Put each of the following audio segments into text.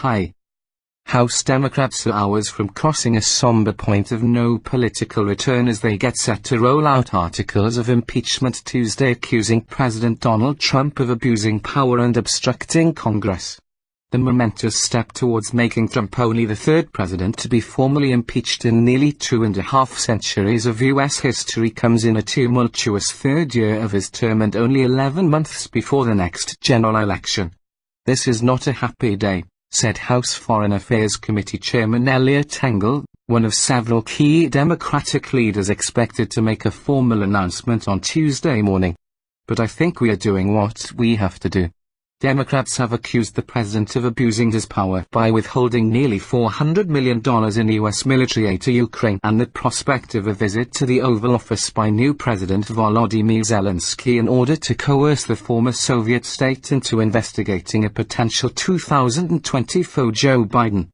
Hi. House Democrats are hours from crossing a somber point of no political return as they get set to roll out articles of impeachment Tuesday accusing President Donald Trump of abusing power and obstructing Congress. The momentous step towards making Trump only the third president to be formally impeached in nearly 2.5 centuries of U.S. history comes in a tumultuous third year of his term and only 11 months before the next general election. "This is not a happy day," said House Foreign Affairs Committee Chairman Eliot Engel, one of several key Democratic leaders expected to make a formal announcement on Tuesday morning. "But I think we are doing what we have to do." Democrats have accused the president of abusing his power by withholding nearly $400 million in U.S. military aid to Ukraine and the prospect of a visit to the Oval Office by new President Volodymyr Zelensky in order to coerce the former Soviet state into investigating a potential 2020 foe Joe Biden.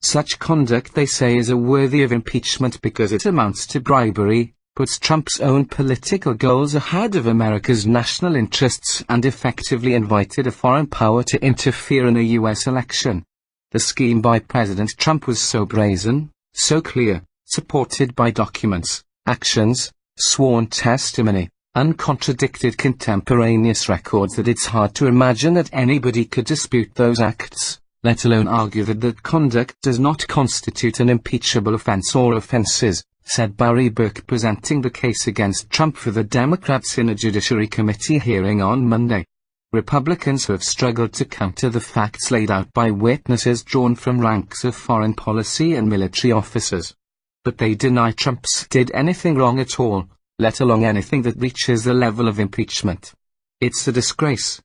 Such conduct, they say, is worthy of impeachment because it amounts to bribery, puts Trump's own political goals ahead of America's national interests, and effectively invited a foreign power to interfere in a U.S. election. The scheme by President Trump was so brazen, so clear, supported by documents, actions, sworn testimony, uncontradicted contemporaneous records that it's hard to imagine that anybody could dispute those acts, let alone argue that that conduct does not constitute an impeachable offense or offenses, said Barry Burke, presenting the case against Trump for the Democrats in a Judiciary Committee hearing on Monday. Republicans have struggled to counter the facts laid out by witnesses drawn from ranks of foreign policy and military officers. But they deny Trump's did anything wrong at all, let alone anything that reaches the level of impeachment. "It's a disgrace.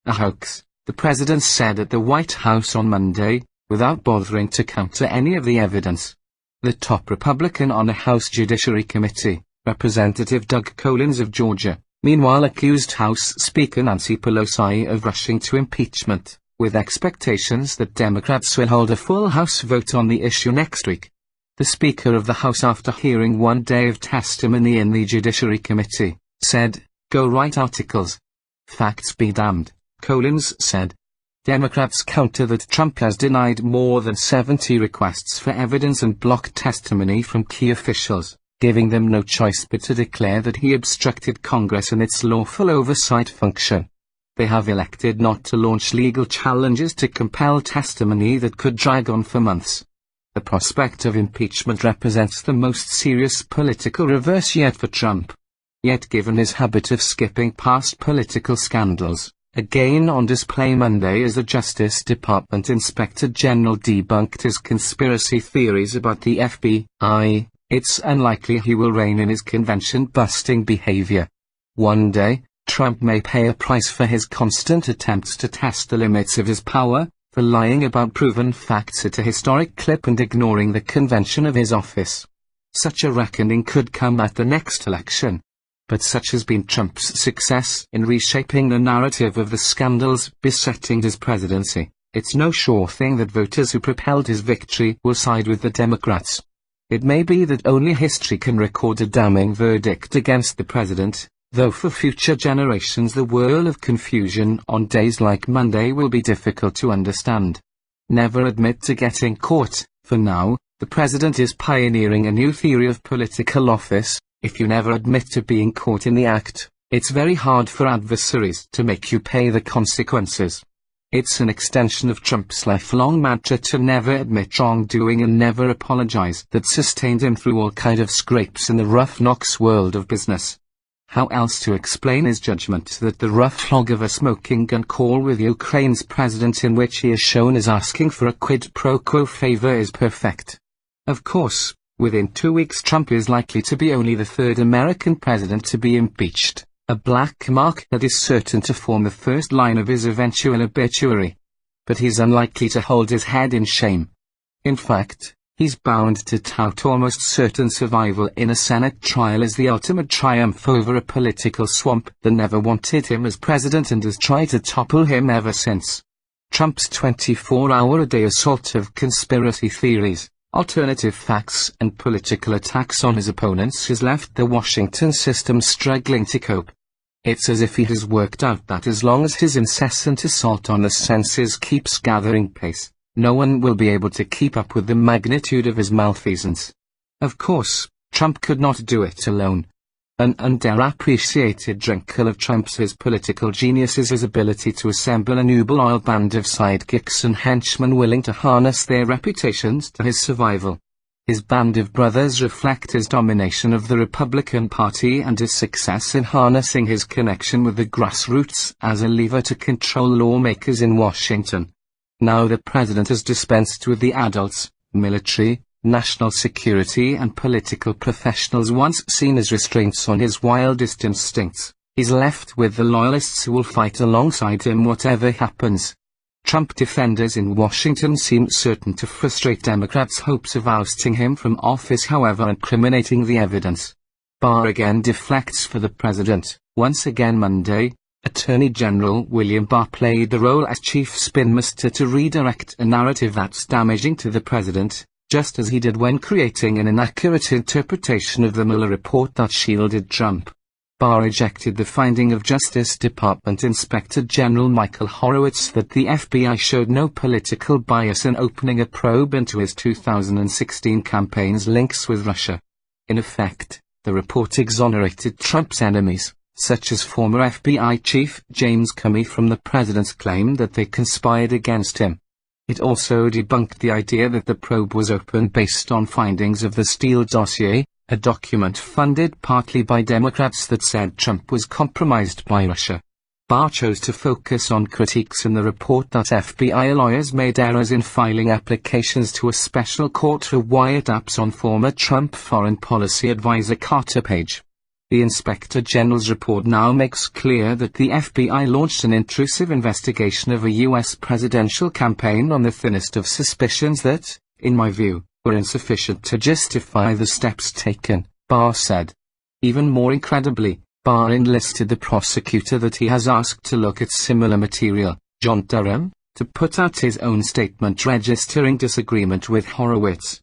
A hoax," the president said at the White House on Monday, without bothering to counter any of the evidence. The top Republican on the House Judiciary Committee, Representative Doug Collins of Georgia, meanwhile accused House Speaker Nancy Pelosi of rushing to impeachment, with expectations that Democrats will hold a full House vote on the issue next week. The Speaker of the House, after hearing 1 day of testimony in the Judiciary Committee, said, "Go write articles." "Facts be damned," Collins said. Democrats counter that Trump has denied more than 70 requests for evidence and blocked testimony from key officials, giving them no choice but to declare that he obstructed Congress in its lawful oversight function. They have elected not to launch legal challenges to compel testimony that could drag on for months. The prospect of impeachment represents the most serious political reverse yet for Trump. Yet, given his habit of skipping past political scandals, again on display Monday as the Justice Department Inspector General debunked his conspiracy theories about the FBI, it's unlikely he will rein in his convention-busting behavior. One day, Trump may pay a price for his constant attempts to test the limits of his power, for lying about proven facts at a historic clip and ignoring the convention of his office. Such a reckoning could come at the next election. But such has been Trump's success in reshaping the narrative of the scandals besetting his presidency, it's no sure thing that voters who propelled his victory will side with the Democrats. It may be that only history can record a damning verdict against the president, though for future generations the whirl of confusion on days like Monday will be difficult to understand. Never admit to getting caught. For now, the president is pioneering a new theory of political office. If you never admit to being caught in the act, it's very hard for adversaries to make you pay the consequences. It's an extension of Trump's lifelong mantra to never admit wrongdoing and never apologize that sustained him through all kind of scrapes in the rough knocks world of business. How else to explain his judgment that the rough flog of a smoking gun call with Ukraine's president, in which he is shown as asking for a quid pro quo favor, is perfect? Of course. Within 2 weeks Trump is likely to be only the third American president to be impeached, a black mark that is certain to form the first line of his eventual obituary. But he's unlikely to hold his head in shame. In fact, he's bound to tout almost certain survival in a Senate trial as the ultimate triumph over a political swamp that never wanted him as president and has tried to topple him ever since. Trump's 24-hour-a-day assault of conspiracy theories, alternative facts and political attacks on his opponents has left the Washington system struggling to cope. It's as if he has worked out that as long as his incessant assault on the senses keeps gathering pace, No one will be able to keep up with the magnitude of his malfeasance. Of course, Trump could not do it alone. An underappreciated wrinkle of Trump's political genius is his ability to assemble a nubile band of sidekicks and henchmen willing to harness their reputations to his survival. His band of brothers reflect his domination of the Republican Party and his success in harnessing his connection with the grassroots as a lever to control lawmakers in Washington. Now the president has dispensed with the adults, military, national security and political professionals once seen as restraints on his wildest instincts. He's left with the loyalists who will fight alongside him whatever happens. Trump defenders in Washington seem certain to frustrate Democrats' hopes of ousting him from office, however incriminating the evidence. Barr again deflects for the president. Once again Monday, Attorney General William Barr played the role as chief spinmaster to redirect a narrative that's damaging to the president, just as he did when creating an inaccurate interpretation of the Mueller report that shielded Trump. Barr rejected the finding of Justice Department Inspector General Michael Horowitz that the FBI showed no political bias in opening a probe into his 2016 campaign's links with Russia. In effect, the report exonerated Trump's enemies, such as former FBI Chief James Comey, from the president's claim that they conspired against him. It also debunked the idea that the probe was open based on findings of the Steele dossier, a document funded partly by Democrats that said Trump was compromised by Russia. Barr chose to focus on critiques in the report that FBI lawyers made errors in filing applications to a special court for wiretaps on former Trump foreign policy advisor Carter Page. The Inspector General's report now makes clear that the FBI launched an intrusive investigation of a U.S. presidential campaign on the thinnest of suspicions that, in my view, were insufficient to justify the steps taken, Barr said. Even more incredibly, Barr enlisted the prosecutor that he has asked to look at similar material, John Durham, to put out his own statement registering disagreement with Horowitz.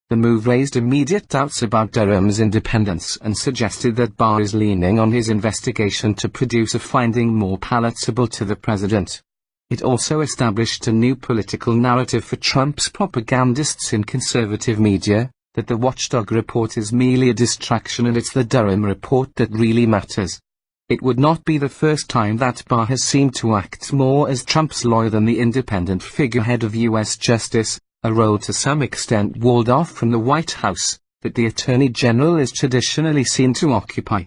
The move raised immediate doubts about Durham's independence and suggested that Barr is leaning on his investigation to produce a finding more palatable to the president. It also established a new political narrative for Trump's propagandists in conservative media, that the watchdog report is merely a distraction and it's the Durham report that really matters. It would not be the first time that Barr has seemed to act more as Trump's lawyer than the independent figurehead of U.S. justice, a role to some extent walled off from the White House, that the Attorney General is traditionally seen to occupy.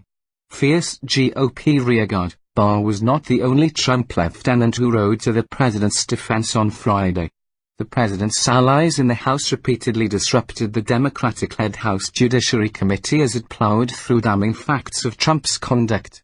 Fierce GOP rearguard. Barr was not the only Trump lieutenant who rode to the president's defense on Friday. The president's allies in the House repeatedly disrupted the Democratic-led House Judiciary Committee as it plowed through damning facts of Trump's conduct.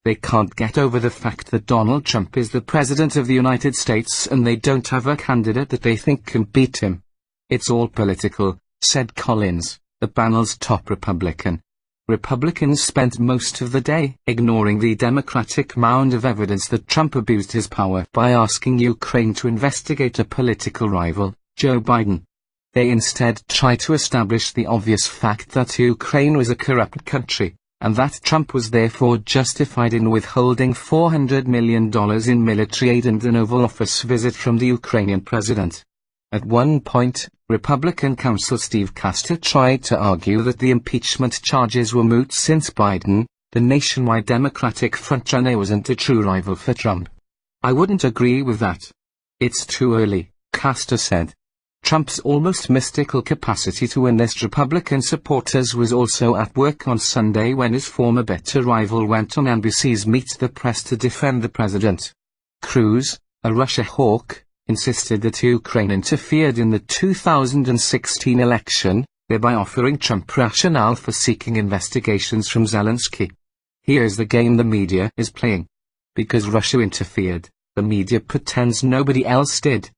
They can't get over the fact that Donald Trump is the President of the United States and they don't have a candidate that they think can beat him. It's all political, said Collins, the panel's top Republican. Republicans spent most of the day ignoring the Democratic mound of evidence that Trump abused his power by asking Ukraine to investigate a political rival, Joe Biden. They instead tried to establish the obvious fact that Ukraine was a corrupt country, and that Trump was therefore justified in withholding $400 million in military aid and an Oval Office visit from the Ukrainian president. At one point, Republican counsel Steve Castor tried to argue that the impeachment charges were moot since Biden, the nationwide Democratic frontrunner, wasn't a true rival for Trump. I wouldn't agree with that. It's too early, Castor said. Trump's almost mystical capacity to enlist Republican supporters was also at work on Sunday when his former bitter rival went on NBC's Meet the Press to defend the president. Cruz, a Russia hawk, insisted that Ukraine interfered in the 2016 election, thereby offering Trump rationale for seeking investigations from Zelensky. Here's the game the media is playing. Because Russia interfered, the media pretends nobody else did.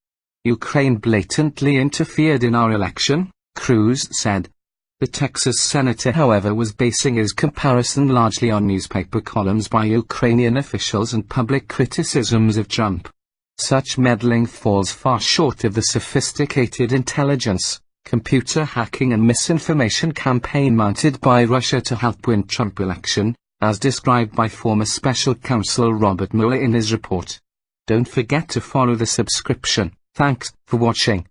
Ukraine blatantly interfered in our election, Cruz said. The Texas senator, however, was basing his comparison largely on newspaper columns by Ukrainian officials and public criticisms of Trump. Such meddling falls far short of the sophisticated intelligence, computer hacking and misinformation campaign mounted by Russia to help win Trump election, as described by former special counsel Robert Mueller in his report. Don't forget to follow the subscription. Thanks for watching.